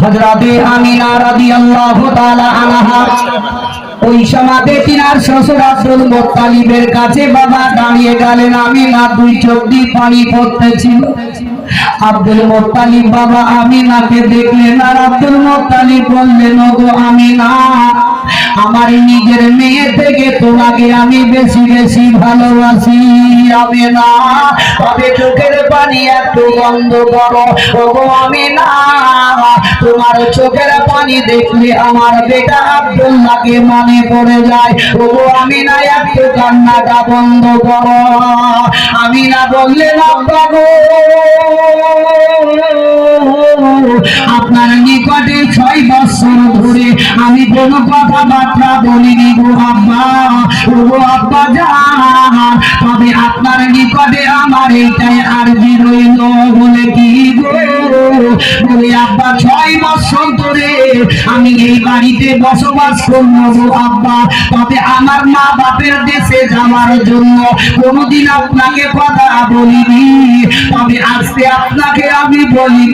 হযরতে আমিনা রাদিয়াল্লাহু তাআলা আনহা ওই সমাজে তিনার শ্বশুর আব্দুল মুত্তালিবের কাছে বাবা দাঁড়িয়ে গেলেন। আমিনা দুই চোখ দিয়ে পানি পড়তেছিল। আব্দুল মুত্তালিব বাবা আমিনাকে দেখলেন আর আব্দুল মুত্তালিব বললেন, ওগো আমিনা, আমার নিজের মেয়ে থেকে তোমাকে আমি বেশি বেশি ভালোবাসি। আমিনা, তবে চোখের পানি একটু বন্ধ করো। ওগো আমিনা, তোমার চোখের পানি দেখলে আমার বেটা আব্দুল্লাহকে মনে পড়ে যায়। ওগো আমিনা, একটু কান্নাটা বন্ধ করো। আমিনা বললেন, আব্বা গো, আপনার নিকটে 6 বছর ধরে আমি কোনো কথাবার্তা বলিনি গো আব্বা। ওগো আব্বা জান, তবে আপনার নিকটে আমার এইটাই আরজি রইল। বলে কি গো? বলে আব্বা, 6 বছর ধরে আমি এই বাড়িতে বসবাস করবো গো আব্বা, তবে আমার মা বাপের দেশে যাওয়ার জন্য কোনোদিন আপনাকে কথা বলিনি। তবে আজকে আপনাকে আমি বলি,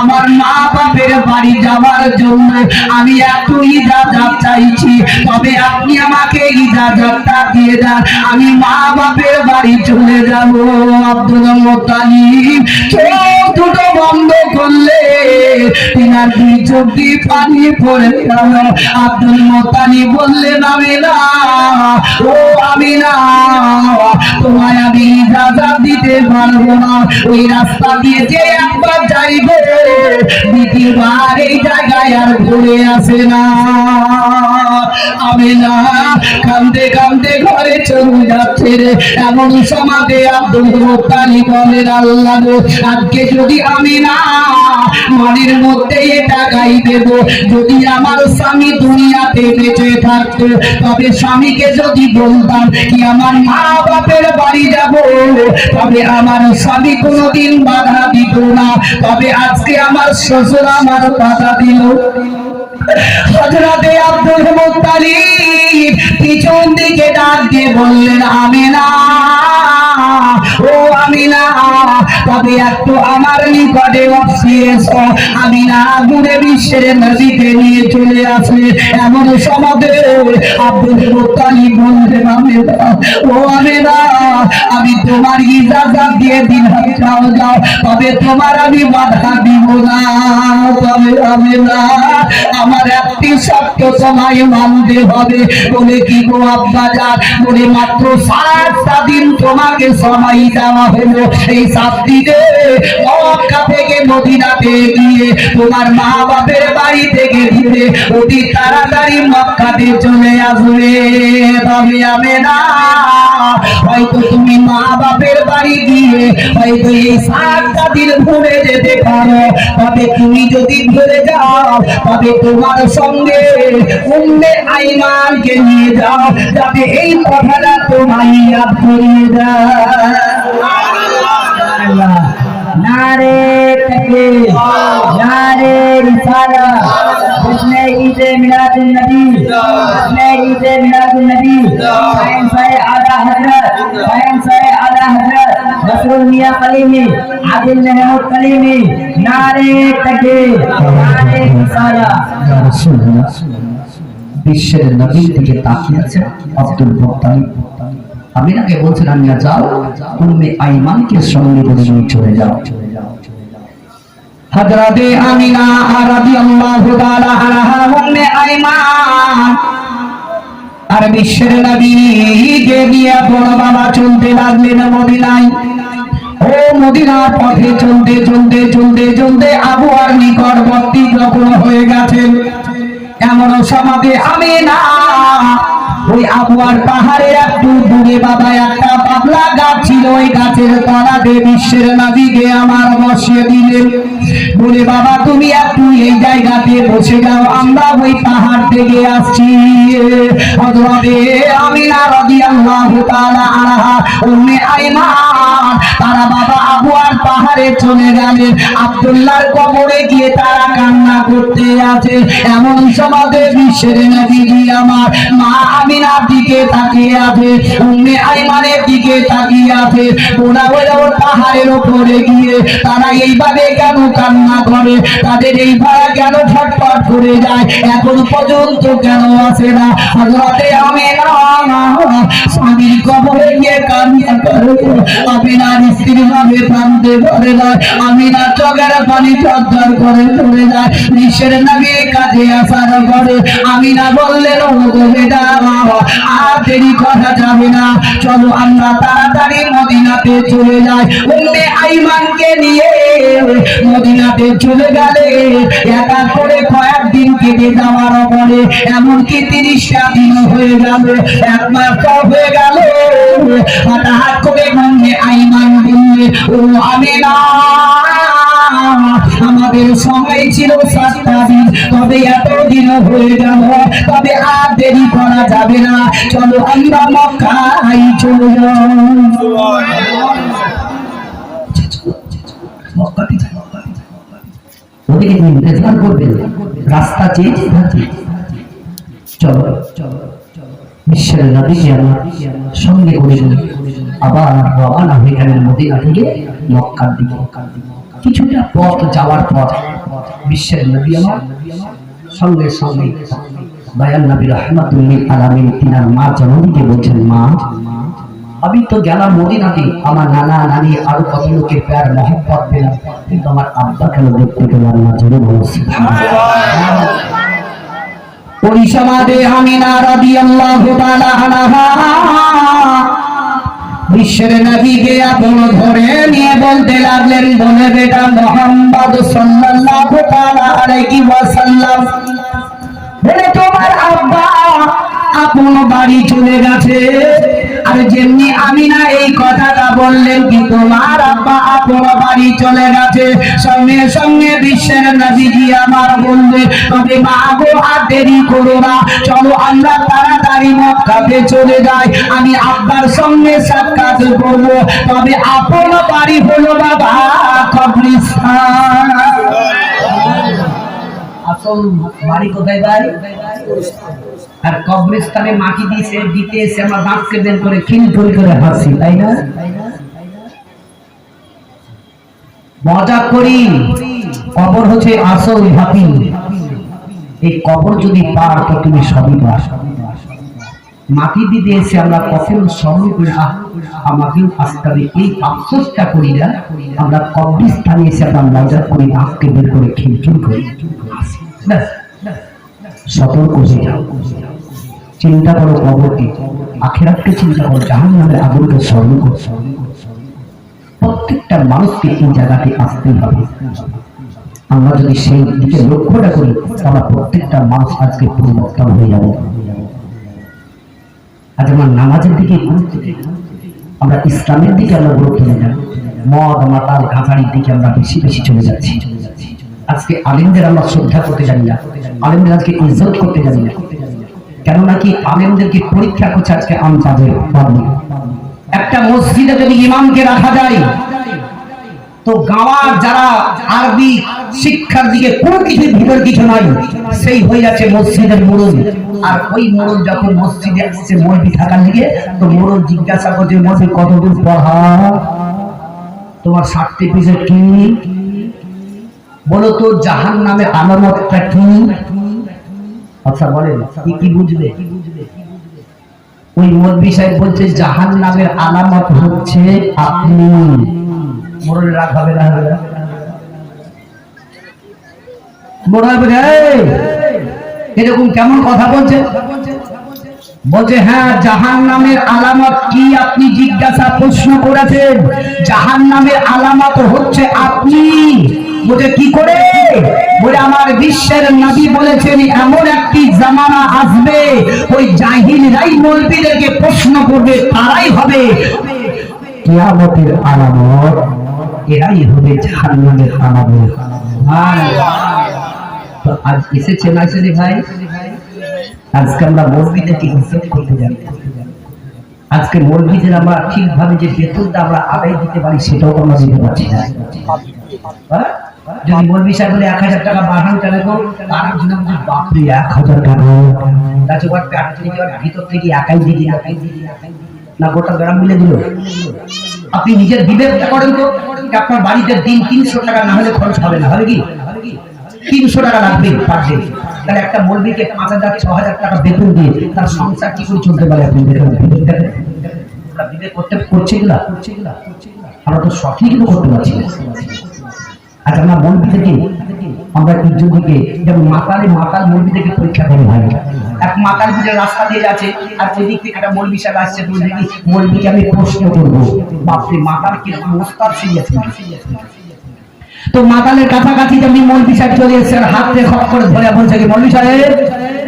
আমার মা বাপের বাড়ি যাওয়ার জন্য আমি একটু ইজাজত চাইছি, তবে আপনি আমাকে ইজাজতটা দিয়ে দেন, আমি মা বাপের বাড়ি চলে যাব। আব্দুল মুত্তালিব চোখ দুটো বন্ধ করলে তিনার দুই চোখ দিয়ে পানি পড়ে গেল। আব্দুল মুত্তালিব বললেন, আমিনা, ও আমিনা, তোমায় আমি ইজাজত দিতে পারবো না। ওই রাস্তা দিয়ে যে একবার যাইবে দ্বিতীয়বার এই জায়গায় আর ঘুরে আসে না। আমিনা কাঁদতে কাঁদতে ঘরে চলে যাচ্ছে রে। এমন সমাজে আব্দুল মুত্তালিব বলেন, আল্লাহ গো, আজকে যদি আমিনা মনের মধ্যে এটা গাই দেব, যদি আমার স্বামী দুনিয়াতে বেঁচে থাকতো, তবে স্বামীকে যদি বলতাম কি আমার মা বাপের বাড়ি যাব, তবে আমার স্বামী কোনোদিন বাধা দিত না। তবে আজকে আমার শ্বশুর আমার বাধা দিল। হযরতে আব্দুল মুত্তালিব পিছন দিকে ডাক দিয়ে বললেন, আমিনা, ও আমিনা, তবে একটু আমার নিকটে এসো। আমিনা ঘুরে বিশ্বের নদীতে নিয়ে চলে আসে। এমন সমাজে আব্দুল মুত্তালিব বললেন, আমিনা, ও আমিনা, আমি তোমার ইজাজত দিয়ে দিলাম, যাও যাও, তবে তোমার আমি বাধা দিব না। তবে আমিনা, আমার একটি শর্ত তোমায় মানতে হবে। বলে কি গো আব্বা জান? বলে মাত্র 7টা দিন তোমাকে সময় দেওয়া হলো। এই 7 দিনে মক্কা থেকে মদিনাতে গিয়ে তোমার মা বাপের বাড়ি থেকে ঘুরে অতি তাড়াতাড়ি মক্কাতে চলে আসবে। তবে আমিনা, হয়তো তুমি মা বাপের বাড়ি গিয়ে হয়তো এই 7টা দিন ঘুরে যেতে পারো, তবে তুমি যদি ঘুরে যাও, তবে তোমার সঙ্গে উম্মে আইমানকে নিয়ে যাও, যাতে এই কথাটা তোমায় ইয়াদ করিয়ে দেয়। নারে তাকবীর, নারে রিসালাত, जिसने ईदे मिलादुन नबी, जिसने ईदे मिलादुन नबी, साए आला हजरत, साए आला हजरत रसूल मियां कलीमी, आदिल महमूद कलीमी, नारे तकबीर, नारे रिसालात। বিশ্বের নবীর দিকে তাকিয়ে আছে আব্দুল মুত্তালিব। আমিনাকে বলছেন, আমিনা যাও, উম্মে আইমানকে সঙ্গে করে নিয়ে চলে যাও। হযরতে আমিনা রাদিয়াল্লাহু তাআলা আনহা উম্মে আইমান আর বিশ্বের নবীকে নিয়ে বড় বাবা চলতে লাগলেন মদিনায়। ও মদিনার পথে চলতে চলতে চলতে চলতে আবুয়ার নিকটবর্তী যখন হয়ে গেছেন, এমন সমাজে আমিনা ওই আবুয়ার পাহাড়ে একটু দূরে বাবা একটা পাগলা গাছ ছিল। ওই গাছের তলাতে বিশ্বের নবীকে আমার বসিয়ে দিলেন। বলে, বাবা তুমি একটু এই জায়গাতে বসে যাও, আমরা ওই পাহাড় থেকে আসছি। হযরতে আমিনা রাদিয়াল্লাহু তাআলা আনহা উম্মে আইমান তারা বাবা আবুয়ার পাহাড়ে চলে গেলেন। আব্দুল্লাহর কবরে গিয়ে তারা কান্না করতে আছে। এমন সমাজে বিশ্বের নবী আমার মা আমিনার দিকে তাকিয়ে আছে, উম্মে আইমানের দিকে তাকিয়ে আছে। ওরা ওই পাহাড়ের উপরে গিয়ে তারা এইভাবে কেন কান্না করে, তাদের এইভাবে কেন ছটফট করে যায়, এখন পর্যন্ত কেন আসে না? হযরতে আমিনা স্বামীর কবরে গিয়ে কান্না করে, আমিনার স্ত্রী ভাবে কাঁদতে পারে না, আমিনার চোখের পানি ঝরঝর করে পড়ে যায়। বিশ্বের নবী কাছে আসার পরে আমিনা বললেন, ও গো বেটা, আর দেরি করা যাবে না, চলো আমরা তাড়াতাড়ি মদিনাতে চলে যাই। উম্মে আইমানকে নিয়ে মদিনাতে চলে গেলে একা করে কয়েকদিন কেটে যাওয়ার পরে এমনকি 30টা দিন হয়ে যাবে, 1 মাস হয়ে গেল। হঠাৎ করে উম্মে আইমান বললে, ও আমিনা, আমাদের সময় ছিল 7টা দিন, তবে এতদিন হয়ে গেল, তবে আর দেরি করা যাবে না, চলো আমরা মক্কায় চলে যাই। ওদিকে ইন্তজার করবেন, রাস্তা চেঞ্জ থাকে। চলো বিশ্বের নবীকে আমার সঙ্গে করে আবার রওনা হয়ে গেলেন মদিনা থেকে মক্কার দিকে। কিছুটা পথ যাওয়ার পর বিশ্বের নবী আমার সঙ্গে সঙ্গে দয়াল নবী রাহমাতুল লিল আলামিন তিনার মা জননীকে বলছেন, মা, আমি তো গেলাম মদিনাতে, আমার নানা নানি আরো কত লোকের প্যার মহব্বত পেলাম, কিন্তু আমার আব্বা কেন দেখতে পেলাম না? জোরে বলছি। ওই সমাজে আমিনা রাদিয়াল্লাহু তাআলা আনহা বিশ্বের নবীকে আপন ধরে নিয়ে বলতে লাগলেন, বলে বেটা মুহাম্মদ সাল্লাল্লাহু তাআলা আলাইহি ওয়াসাল্লাম, বলে তোমার আব্বা আপন বাড়ি চলে গেছে। আর যেমনি আমিনা এই কথাটা বললেন কি তোমার আব্বা আপন বাড়ি চলে গেছে, সঙ্গে সঙ্গে বিশ্বের নবীজি আমার বলবে, তবে মা গো আর দেরি করো না, চলো আমরা তাড়াতাড়ি মক্কাতে চলে যাই, আমি আব্বার সঙ্গে সাক্ষাৎ করব। তবে আপন বাড়ি হলো বাবা কবরস্থান। আসল বাড়ি কোথায় ভাই? আর কবরস্থানে মাটি দিতে এসে আমরা দাঁতকে বের করে খিলখুল করে হাসি, তাই না? মজা করি। কবর হচ্ছে আসল ভাবি। এই কবর যদি পার তো তুমি সবই পার। মাটি দিতে এসে আমরা কখন স্মরণ করে আমাকে আসতে হবে, এই আফসোসটা করি না। আমরা কবরস্থানে এসে আমরা মজা করি, দাঁতকে বের করে খিলখুল করি। সতর্ক হয়ে যাও, চিন্তা করো কবরকে, আখিরাতকে চিন্তা করো, জাহান্নামের আগুনকে স্মরণ করো। প্রত্যেকটা মানুষকে এই জায়গাতে আসতেই হবে। আমরা যদি সেই দিকে লক্ষ্যটা করি, আমরা প্রত্যেকটা মানুষ আজকে পরিবর্তন হয়ে যাবে। আজ আমার নামাজের দিকে গুরুত্ব দিই, আমরা ইসলামের দিকে আমরা গুরুত্ব দিই না, মদ মাতাল গাঁজারির দিকে আমরা বেশি বেশি চলে যাচ্ছি। আজকে আলেমদের আমরা শ্রদ্ধা করতে জানি না, আলেমদের আজকে ইজ্জত করতে জানি না। কেন নাকি আলেমদেরকে পরীক্ষা করছে আজকে আমজাদের পাবলিক। একটা মসজিদে যদি ইমামকে রাখা যায় তো গাওয়ার যারা আরবি শিক্ষার দিকে কোনো কিছুর ভিতর কিছু নাই, সেই হয়ে যাচ্ছে মসজিদের মুরব্বি। আর ওই মুরব্বি যখন মসজিদে আসছে মৌলবি থাকার দিকে, তো মুরব্বি জিজ্ঞাসা করছে, মৌলবি কতদূর পড়া, তোমার সার্টিফিকেট কি, বলো তো জাহান্নামের আলামতটা কি? আচ্ছা বলেন কি কি বুঝবে? ওই মৌলবি সাহেব বলছে জাহান্নামের আলামত হচ্ছে আপনি। মরলে রাগ হবে না? এরকম কেমন কথা বলছে? বলছে হ্যাঁ, জাহান্নামের আলামত কি আপনি জিজ্ঞাসা প্রশ্ন করেছেন, জাহান্নামের আলামত হচ্ছে আপনি। বলে কি করে? বলে আমার বিশ্বের নবী বলেছেন এমন একটি জামানা আসবে, ওই জাহিলরাই মৌলবীদেরকে প্রশ্ন করবে, তারাই হবে কিয়ামতের আলামত, এরাই হবে জাহান্নামের আলামত। তো আজ এসেছে না এসেছে ভাই? আজকে আমরা মৌলবীদেরকে ইজ্জত করতে জানি, আজকে মৌলবীদের আমরা ঠিকভাবে যে বেতনটা আমরা আদায় দিতে পারি সেটাও আমরা দিতে পারছি না। যদি মৌলভী সাহেব বলে 1000 টাকা বাড়ান তাহলে তার জন্য বাপরে 1000 টাকা তাতে ওর পেট থেকে ওর ভিতর থেকে একাই দিয়ে দিল না গোটা গ্রাম মিলে দিল। আপনি নিজের বিবেকটা করেন তো, আপনার বাড়িতে দিন 300 টাকা না হলে খরচ হবে না, হবে কি? 300 টাকা লাগবে পার ডে। তাহলে একটা মৌলভীকে 5000 6000 টাকা বেতন দিয়ে তার সংসার কি করে চলতে পারে? আপনি বিবেক করছে কিনা? আমরা তো সঠিক কিন্তু করতে পারছি না। আচ্ছা, আমরা মৌলভী থেকে আমরা তিনজন দিকে যেমন মাতাল মৌলভী থেকে পরীক্ষা করি ভাই। এক মাতাল বুঝে রাস্তা দিয়ে যাচ্ছে আর যেদিক থেকে একটা মৌলভী সাহেব আসছে, তুমি দেখি মৌলভীকে আমি প্রশ্ন করবো, বাপরে মাতাল কিরকম ওস্তাদ শিখেছে। তো মাতালের কাছাকাছি যেমনি মৌলভী সাহেব চলে এসেছে, হাত দিয়ে খপ করে ধরে বলছে কি, মৌলভী সাহেব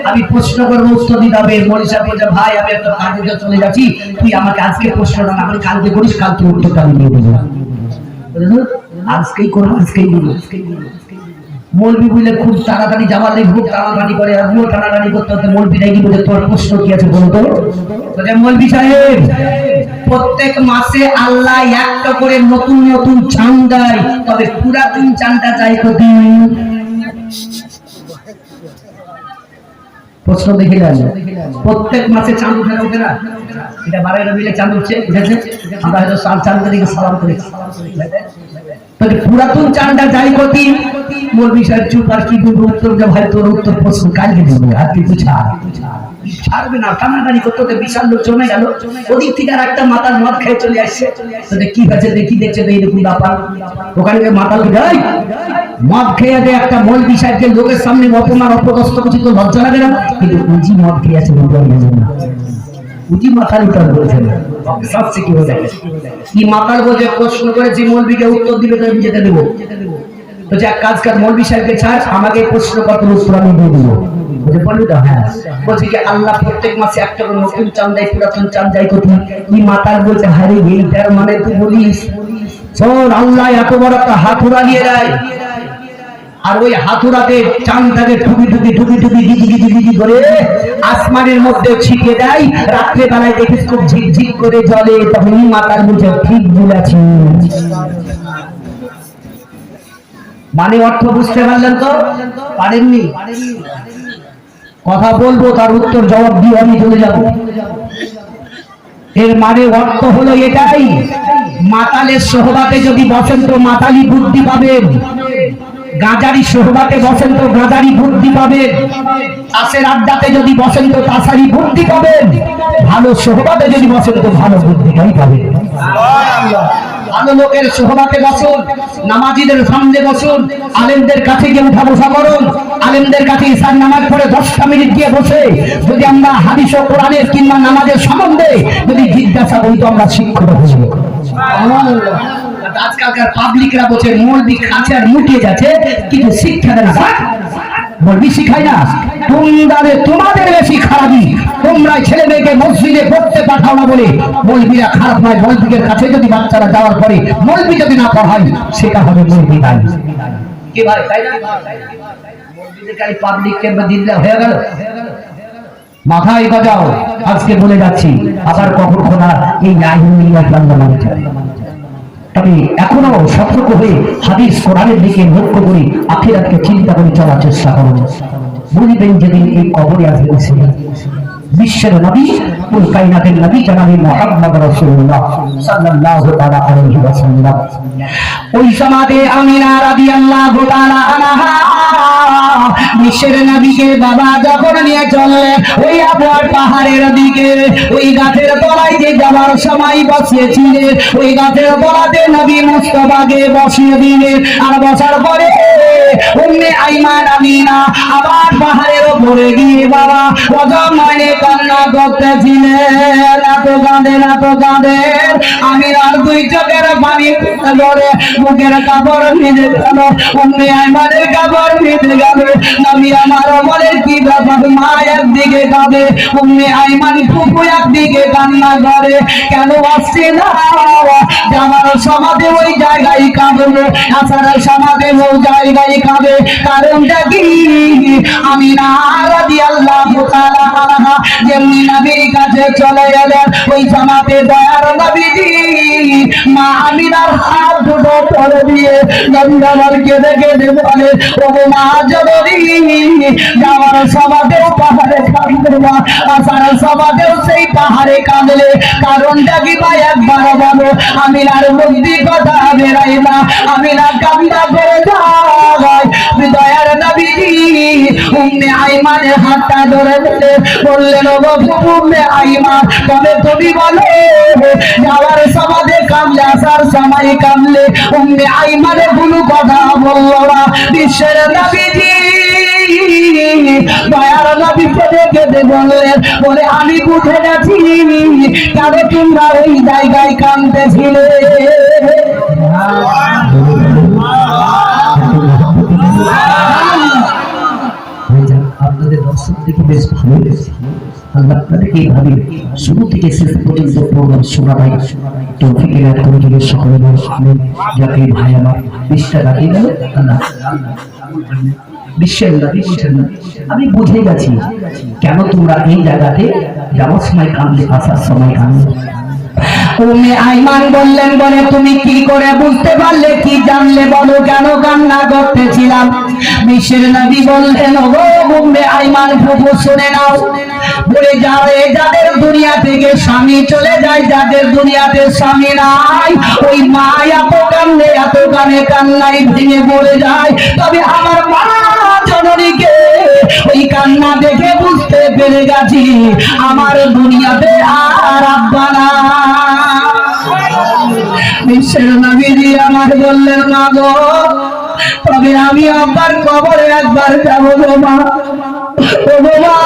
আমি প্রশ্ন করবো, উত্তর দিতে হবে। মৌলভী সাহেব বলছে, ভাই আমি একটা কাজে চলে যাচ্ছি, তুই আমাকে আজকে প্রশ্ন না করে কালকে করিস, কালকে উত্তরটা আমি দিয়ে দেবো। আজকেই করবো, আজকেই দেবো। মৌলভী বুঝলে খুব তাড়াতাড়ি যাবার নেই, খুব টানাটানি করে, আর টানাটানি করতে করতে মৌলভী নাকি বলে, তোর প্রশ্ন কি আছে বলতো? মৌলভী সাহেব, প্রত্যেক মাসে আল্লাহ একটা করে নতুন নতুন চাঁদ দেয়, তবে পুরাতন চাঁদটা চাই কতদিন? প্রশ্ন দেখে যান, প্রত্যেক মাসে চাঁদ উঠে না, উঠে না? এটা 12 রবিলে চাঁদ উঠছে, উঠেছে, আমরা হয়তো চাঁদের দিকে সালাম করেছি। তবে পুরাতন চাঁদটা যাই কতদিন? মৌলভী সাহেব চুপ, আর কি বলবো উত্তর? ভাই তোর উত্তর প্রশ্ন কালকে দেবো, আর তুই ছাড়বে না। টানাটানি করতে বিশাল লোক জমে গেল, ওদিক থেকে আর একটা মাতাল মদ খেয়ে চলে আসছে। কি হয়েছে দেখি, দেখছে তো এইরকম ব্যাপার। ওখানে মাতাল মদ খেয়ে দেয় একটা মৌলভী সাহেবকে লোকের সামনে অপমান অপদস্থ করছি, তো লজ্জা লাগে না? কিন্তু উজি মদ খেয়ে আছে উজি মাথার উত্তর বলছে না, কি মাতাল বোঝে প্রশ্ন করেছি, মৌলভীকে উত্তর দিবে তো আমি যেতে দেবো। তো যে এক কাজ কর, মৌলভী সাহেবকে ছাড়, আমাকে প্রশ্ন কত উত্তর আমি দিয়ে দেবো। বলবি তো হ্যাঁ। বলছি কি আল্লাহ প্রত্যেক মাসে একটা করে নতুন চাঁদ দেয়, পুরাতন চাঁদ যায় কোথায়? কি মাতাল বলছে, হারে এইটার মানে তুই বলিস শোন, আল্লাহ এত বড় একটা হাতুড়া নিয়ে দেয়, আর ওই হাতুড়াতে চাঁদটাকে ঠুকি ঠুকি ঠুকি ঠুকি গিজি গিজি গিজি করে আসমানের মধ্যে ছিটিয়ে দেয়। রাত্রে বেলায় দেখিস খুব ঝিকঝিক করে জ্বলে, তখনই মাতাল বলছে ঠিক বলেছি। মানে অর্থ বুঝতে পারলেন তো? পারেননি? কথা বলবো, তার উত্তর জবাব দিয়ে আমি চলে যাব। এর মানে অর্থ হলো এটাই, মাতালের সোহবাতে যদি বসেন তো মাতালি বুদ্ধি পাবেন, গাঁজারি সোহবাতে বসেন তো গাঁজারি বুদ্ধি পাবেন, তাসের আড্ডাতে যদি বসেন তো তাসারি বুদ্ধি পাবেন, ভালো সোহবাতে যদি বসেন তো ভালো বুদ্ধিটাই পাবেন। ভালো লোকের সোহবাতে বসুন, নামাজিদের সামনে বসুন, আলেমদের কাছে গিয়ে উঠা বসা করুন, আলেমদের কাছে ইশার নামাজ পড়ে 10টা মিনিট গিয়ে বসে যদি আমরা হাদিস ও কোরআনের কিংবা নামাজের সম্বন্ধে যদি জিজ্ঞাসা করি তো আমরা শিক্ষিত হয়ে যাব। আজকালকার পাবলিকরা বলছে মৌলভী কাছে আর মুটিয়ে যাচ্ছে, কিন্তু শিক্ষা দেয় না। মৌলভী শিখায় না, তোমাদের বেশি খারাপই, তোমরা ছেলে মেয়েকে মসজিদে পড়তে পাঠাও না বলে মৌলভীরা খারাপ নয়। মৌলভীদের কাছে যদি বাচ্চারা যাওয়ার পরে মৌলভী যদি না পড়ায় সেটা হবে মৌলভী নাই। কি ভাই, তাই না? মৌলভীদের খালি পাবলিককে দিলে হয়ে গেল, মাথায় গজাও। আজকে বলে যাচ্ছি, আবার কখন খোলা এই তবে এখনো সতর্ক হয়ে হাদিস কোরআনের দিকে লক্ষ্য করে আখিরাতকে চিন্তা করে চলার চেষ্টা করুন। বুঝবেন যেদিন এই কবরে আসবে বিশ্বের নবী, কুল কায়নাতের নবী জনাবে মুহাম্মদ রাসূলুল্লাহ সাল্লাল্লাহু তাআলা আলাইহি ওয়াসাল্লাম। ওই সমাদে আমিনা রাদিয়াল্লাহু তাআলা আনহা বিশ্বের নবীকে বাবা যখন নিয়ে চললেন ওই আবহাওয়ার পাহাড়ের দিকে, ওই গাছের তলায় যে যাওয়ার সময় বসিয়েছিলেন, ওই গাছের তলাতে নবী মুস্তাফাকে বসিয়ে দিলেন। আর বসার পরে উম্মে আইমান আমিনা আবার পাহাড়ের উপরে গিয়ে বাবা অজমানে কান্না করতেছিলেন। এত কাঁদেন, এত কাঁদেন, আমিনার দুই চোখের পানি ধরে মুখের কাপড় ভিজে গেল, উম্মে আইমানের কাপড় ভিজে গেল। নবী আমার বলে কি ব্যাপার? মা একদিকে কাঁদে, উম্মে আইমান ফুফু একদিকে কান্না করে। কেন আসছে না? আমার সমাধে ওই জায়গায় কাঁদবে, আসার সমাধে ওই জায়গায় কাঁদবে। যাবে। কারণটা কি? আমিনা রাদিয়াল্লাহু তাআলা আনহা যেমনি নবীর কাছে চলে গেলেন, ওই জামাতে দয়ার নবীজি মা আমিনার হাত দুটো ধরে দিয়ে নবী আমার কেঁদে কেঁদে বলে, ও মা জননী, যাওয়ার সমাদেও পাহাড়ে কাঁদলে না, আসার সমাদেও সেই পাহাড়ে কাঁদলে। কারণটা কি ভাই একবার বলো? আমিনার মুক্তি কথা বেরাই না, আমিনা কান্না করে যায়। দয়ার নবীজি উম্মে আইমানের হাতটা ধরে দিলে বললেন, ও উম্মে আইমান, তবে তুমি বলো যাওয়ার সমাজে কামলে আসার সময় কামলে? উম্মে আইমানের কোনো কথা বলল না। বিশ্বের নবীজি দয়ার নবী কেঁদে কেঁদে বললেন, বলে আমি বুঝে গেছি কেন তোমরা ওই জায়গায় কাঁদতেছিলে। আপনাদের দর্শক দেখে বেশ ভালো লেগেছে। আল্লাহ আপনাদেরকে এইভাবে শুরু থেকে শেষ পর্যন্ত প্রোগ্রাম শোনাটাই তৌফিক এনায়েত করে দিলেন। সকলে যাকে ভাই আমার বিশ্বাস রাখিয়ে গেল আল্লাহ বিশ্বের নবী বলছেন, আমি বুঝে গেছি কেন তোমরা এই জায়গাতে যাওয়ার সময় কাঁদলে, আসার সময় কাঁদলে। উম্মে আইমান বললেন, বলে তুমি কি করে বুঝতে পারলে, কি জানলে বলো, কেন কান্না করতেছিলাম? বিশ্বের নবী বললেন, ও উম্মে আইমান ফুফু শুনে নাও, বলে যাদের দুনিয়া থেকে স্বামী চলে যায়, যাদের দুনিয়াতে স্বামী নাই, ওই মা এত কান্দে, এত কানে কান্নায় ভেঙে পড়ে যায়। তবে আমার মা জননীকে ওই কান্না দেখে বুঝতে পেরে গেছি আমার দুনিয়াতে আর আব্বা না। বিশ্বের নবীজি আমার বললেন, মা গো, তবে আমি আব্বার কবরে একবার যাবো গো মা। ও বাবা,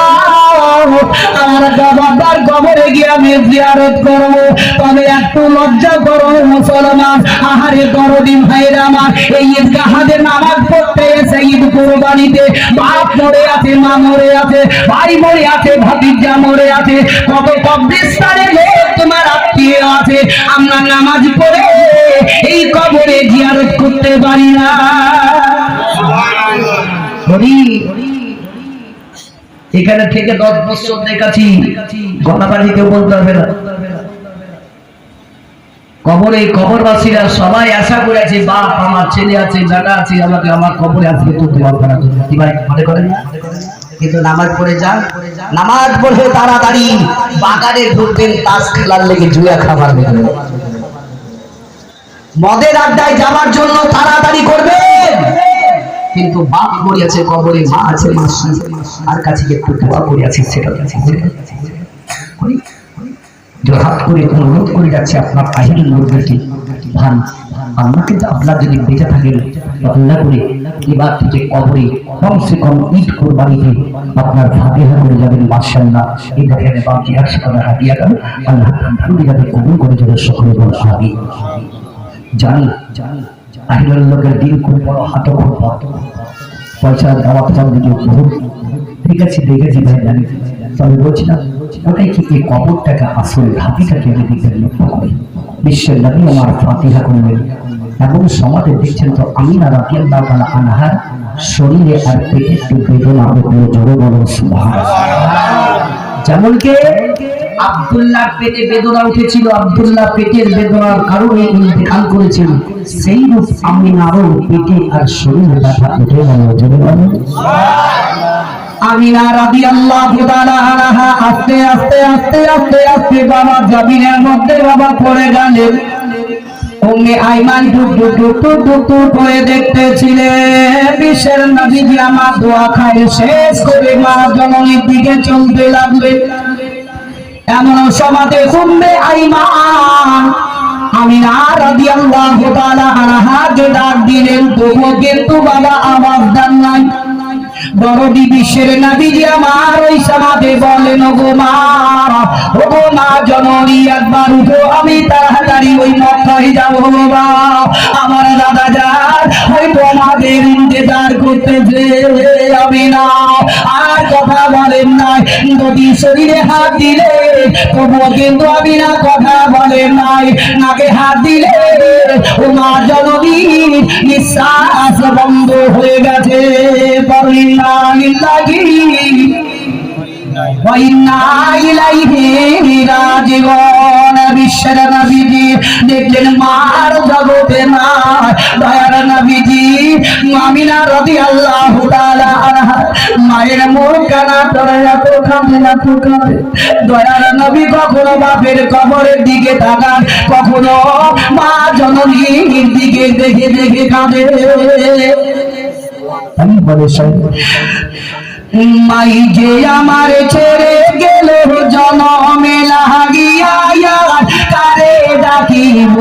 আমার বাবার কবরে গিয়ে আমি জিয়ারত করবো। তবে একটু লজ্জা করো মুসলমান, আহারে দরদি ভাইরা আমার, এই ঈদগাহে নামাজ পড়তে এসে ঈদ কুরবানিতে বাপ মরে আছে, মা মরে আছে, ভাই মরে আছে, ভাতিজা মরে আছে, কত কবরস্থানে লোক তোমার আত্মীয় আছে, আমরা নামাজ পড়ে এই কবরে জিয়ারত করতে পারি না। এখানে থেকে 10 বছর দেখাচ্ছি, গণাবাড়ি কেউ বলতে হবে না। কবরে কবরবাসীরা সবাই আশা করেছে, বাপ আমার ছেলে আছে, বেটা আছে, আমাকে আমার কবরে আজকে তুলতে পারবে না, মনে করেন না? কিন্তু নামাজ পড়ে যান, নামাজ পড়ে তাড়াতাড়ি বাগানে ঢুকবেন, তাস খেলার লেগে, জুয়া খাবার লেগে, মদের আড্ডায় যাওয়ার জন্য তাড়াতাড়ি করবেন। কিন্তু বাপ মরিয়াছে কবরে, মা আছে, মাসি আর কাছে একটু দোয়া করে আছে, সেটা হাত করে অনুরোধ করে যাচ্ছে আপনার আহিরের লোকদেরকে, ভাই আমরা কিন্তু আপনার যদি বেঁচে থাকেন আল্লাহ করে এবার থেকে কবরে কমসে কম ঈদ কোরবানিতে আপনার ফাতিহা করে যাবেন। মাশাআল্লাহ, এই দেখেন বাকি 100 টাকা হাদিয়া গেল, আল্লাহ আপনি যাতে কবুল করে যাবেন। সকলে বল আমিন। জানি আহিরের লোকের দিন খুব বড়, হাত খুব বড়, পয়সা দেওয়া বহুত, ঠিক আছে দেখেছি ভাই, জানি, তবে বলছি না ওটাই কি এই কবরটাকে আসল ঘাটিটাকে আমি দেখে লক্ষ্য করি। বিশ্বের নবী আমার ফাতিহা করলেন এবং সমাজে দেখছেন তো আমিনা রাদিয়াল্লাহু তাআলা আনহার শরীরে আর পেটে একটু বেদনা উঠলো, জোরে বলুন সুবহানাল্লাহ। যেমন কে আব্দুল্লাহ পেটে বেদনা উঠেছিল, আব্দুল্লাহ পেটের বেদনার কারণে ইন্তেকাল করেছিল, সেই রূপ আমিনারও পেটে আর শরীরে ব্যথা উঠে গেল, জোরে বলুন সুবহানাল্লাহ। আমিনা রাদিয়াল্লাহু তাআলা আনহা আস্তে আস্তে আস্তে আস্তে আস্তে বাবা জাবিনের মধ্যে বাবা পড়ে গেলেন। উম্মে আইমান টুক টুক টুক টুক টুক টুক করে দেখতেছিলেন। বিশ্বের নবীজি আমার দোয়া খায় শেষ করে মা জননীর দিকে চলতে লাগলেন। এমন সমাজে উম্মে আইমান আমিনা রাদিয়াল্লাহু তাআলা আনহাকে ডাক দিলেন, তবুও কিন্তু বাবা আওয়াজ দেন নাই। দরদি বিশ্বের নবীজি আমার ওই সমাজে বলেন, ওগো মা জননী একবার উঠো, আমি তাড়াতাড়ি ওই মক্কায় যাবো বাবা, আমার দাদা যান হয়তো আমাদের ইন্তজার করতেছে। আমি না আর কথা বলেন নাই, নদী শরীরে হাত দিলে তবুও কিন্তু আমিনা কথা বলে নাই। নাকে হাত দিলে ও মা জননী নিঃশ্বাস বন্ধ হয়ে গেছে। বিশ্বের নবীজি দেখলেন মার জগতে না, দয়ার নবীজি আমিনা রাদিয়াল্লাহু তাআলা আনহা মায়ের মুখ কানা ধরে এত কাঁদে না তো কাঁদে। দয়ার নবী কখনো বাপের কবরের দিকে তাকান, কখনো মা জননীর দিকে দেখে দেখে কাঁদে। আমি বলে মাই যে আমার ছেড়ে গেল জনমে লাগিয়া কারে ডাকিব